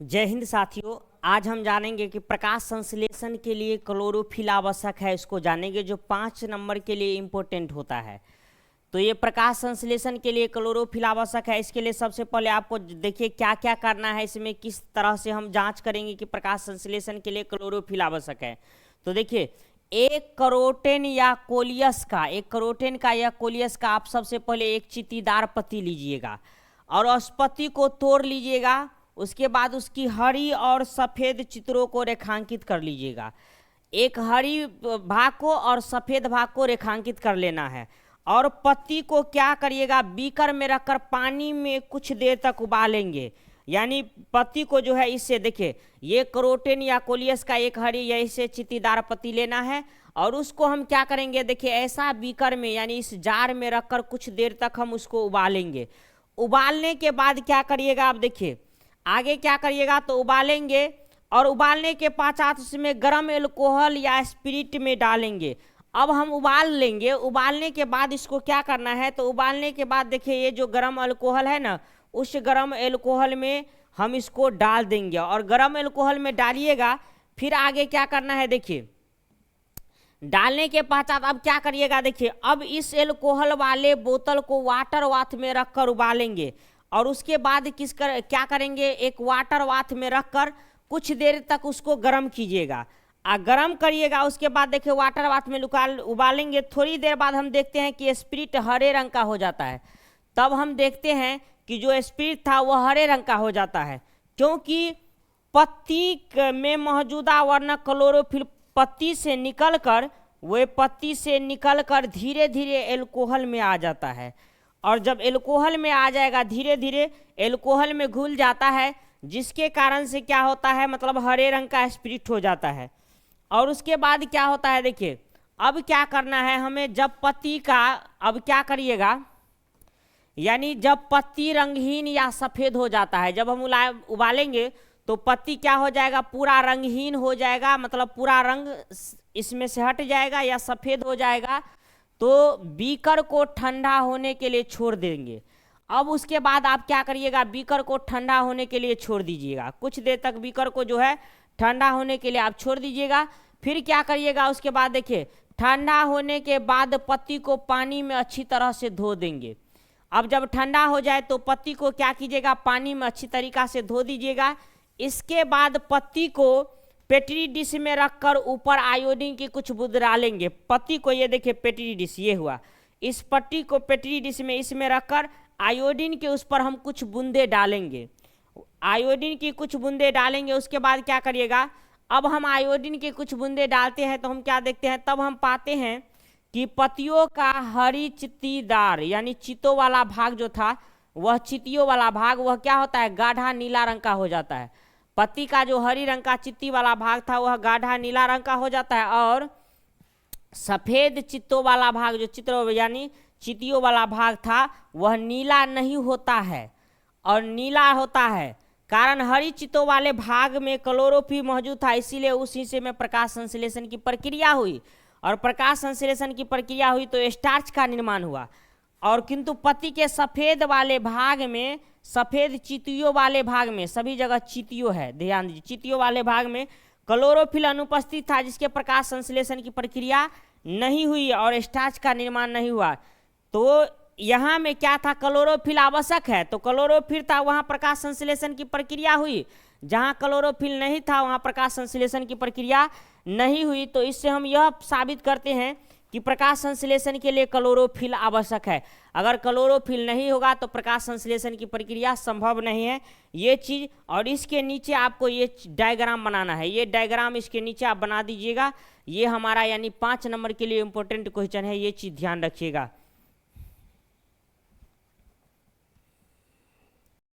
जय हिंद साथियों। आज हम जानेंगे कि प्रकाश संश्लेषण के लिए क्लोरोफिल आवश्यक है। इसको जानेंगे जो 5 नंबर के लिए इम्पोर्टेंट होता है। तो ये प्रकाश संश्लेषण के लिए क्लोरोफिल आवश्यक है। इसके लिए सबसे पहले आपको देखिए क्या क्या करना है, इसमें किस तरह से हम जांच करेंगे कि प्रकाश संश्लेषण के लिए क्लोरोफिल आवश्यक है। तो देखिए एक करोटेन या कोलियस का आप सबसे पहले एक चीटीदार पत्ती लीजिएगा और उस पत्ती को तोड़ लीजिएगा। उसके बाद उसकी हरी और सफ़ेद चित्रों को रेखांकित कर लीजिएगा। एक हरी भाग को और सफ़ेद भाग को रेखांकित कर लेना है और पत्ती को क्या करिएगा, बीकर में रखकर पानी में कुछ देर तक उबालेंगे। यानी पत्ती को जो है इससे देखिए ये करोटेन या कोलियस का एक हरी या इससे चीटीदार पत्ती लेना है और उसको हम क्या करेंगे, देखिए ऐसा बीकर में यानी इस जार में रखकर कुछ देर तक हम उसको उबालेंगे। उबालने के बाद क्या करिएगा, आप देखिए आगे क्या करिएगा, तो उबालेंगे और उबालने के पश्चात उसमें गर्म एल्कोहल या स्पिरिट में डालेंगे। अब हम उबाल लेंगे। उबालने के बाद इसको क्या करना है, तो उबालने के बाद देखिए ये जो गर्म अल्कोहल है ना, उस गर्म एल्कोहल में हम इसको डाल देंगे और गर्म एल्कोहल में डालिएगा। फिर आगे क्या करना है, देखिए डालने के पश्चात अब क्या करिएगा, देखिए अब इस एल्कोहल वाले बोतल को वाटर बाथ में रखकर उबालेंगे और उसके बाद क्या करेंगे, एक वाटर बाथ में रखकर कुछ देर तक उसको गर्म कीजिएगा। गर्म करिएगा। उसके बाद देखिए वाटर बाथ में उबालेंगे। थोड़ी देर बाद हम देखते हैं कि स्पिरिट हरे रंग का हो जाता है। तब हम देखते हैं कि जो स्पिरिट था वह हरे रंग का हो जाता है, क्योंकि पत्ती में मौजूदा वर्णक क्लोरोफिल पत्ती से निकलकर धीरे धीरे एल्कोहल में आ जाता है और जब एल्कोहल में आ जाएगा धीरे धीरे एल्कोहल में घुल जाता है, जिसके कारण से क्या होता है, मतलब हरे रंग का स्पिरिट हो जाता है। और उसके बाद क्या होता है, देखिए अब क्या करना है हमें, जब पत्ती का अब क्या करिएगा, यानी जब पत्ती रंगहीन या सफ़ेद हो जाता है, जब हम उबालेंगे तो पत्ती क्या हो जाएगा, पूरा रंगहीन हो जाएगा, मतलब पूरा रंग इसमें से हट जाएगा या सफ़ेद हो जाएगा। तो बीकर को ठंडा होने के लिए छोड़ देंगे। अब उसके बाद आप क्या करिएगा, बीकर को ठंडा होने के लिए छोड़ दीजिएगा। कुछ देर तक बीकर को जो है ठंडा होने के लिए आप छोड़ दीजिएगा। फिर क्या करिएगा, उसके बाद देखिए ठंडा होने के बाद पत्ती को पानी में अच्छी तरह से धो देंगे। अब जब ठंडा हो जाए तो पत्ती को क्या कीजिएगा, पानी में अच्छी तरीक़ा से धो दीजिएगा। इसके बाद पत्ती को पेट्री डिश में रखकर ऊपर आयोडीन की कुछ बूंद डालेंगे। पत्ती को ये देखिए पेट्री डिश ये हुआ, इस पत्ती को पेट्री डिश में इसमें रखकर आयोडीन के उस पर हम कुछ बूंदे डालेंगे। आयोडीन की कुछ बूंदे डालेंगे। उसके बाद क्या करिएगा, अब हम आयोडीन के कुछ बूंदे डालते हैं तो हम क्या देखते हैं, तब हम पाते हैं कि पत्तियों का हरी चित्तीदार यानी चितों वाला भाग जो था वह चित्तियों वाला भाग वह क्या होता है, गाढ़ा नीला रंग का हो जाता है। पत्ती का जो हरी रंग का चित्ती वाला भाग था वह गाढ़ा नीला रंग का हो जाता है और सफ़ेद चित्तों वाला भाग जो चित्रों यानी चित्तियों वाला भाग था वह नीला नहीं होता है और नीला होता है, कारण हरी चित्तों वाले भाग में क्लोरोफिल मौजूद था, इसीलिए उस हिस्से में प्रकाश संश्लेषण की प्रक्रिया हुई और प्रकाश संश्लेषण की प्रक्रिया हुई तो स्टार्च का निर्माण हुआ। और किंतु पत्ती के सफ़ेद वाले भाग में, सफ़ेद चित्तियों वाले भाग में, सभी जगह चित्तियों है, ध्यान दीजिए, चित्तियों वाले भाग में क्लोरोफिल अनुपस्थित था, जिसके प्रकाश संश्लेषण की प्रक्रिया नहीं हुई और स्टार्च का निर्माण नहीं हुआ। तो यहाँ में क्या था, क्लोरोफिल आवश्यक है, तो क्लोरोफिल था वहाँ प्रकाश संश्लेषण की प्रक्रिया हुई। जहाँ क्लोरोफिल नहीं था वहाँ प्रकाश संश्लेषण की प्रक्रिया नहीं हुई। तो इससे हम यह साबित करते हैं कि प्रकाश संश्लेषण के लिए क्लोरोफिल आवश्यक है। अगर क्लोरोफिल नहीं होगा तो प्रकाश संश्लेषण की प्रक्रिया संभव नहीं है, ये चीज़। और इसके नीचे आपको ये डायग्राम बनाना है, ये डायग्राम इसके नीचे आप बना दीजिएगा। ये हमारा यानी 5 नंबर के लिए इम्पोर्टेंट क्वेश्चन है, ये चीज़ ध्यान रखिएगा।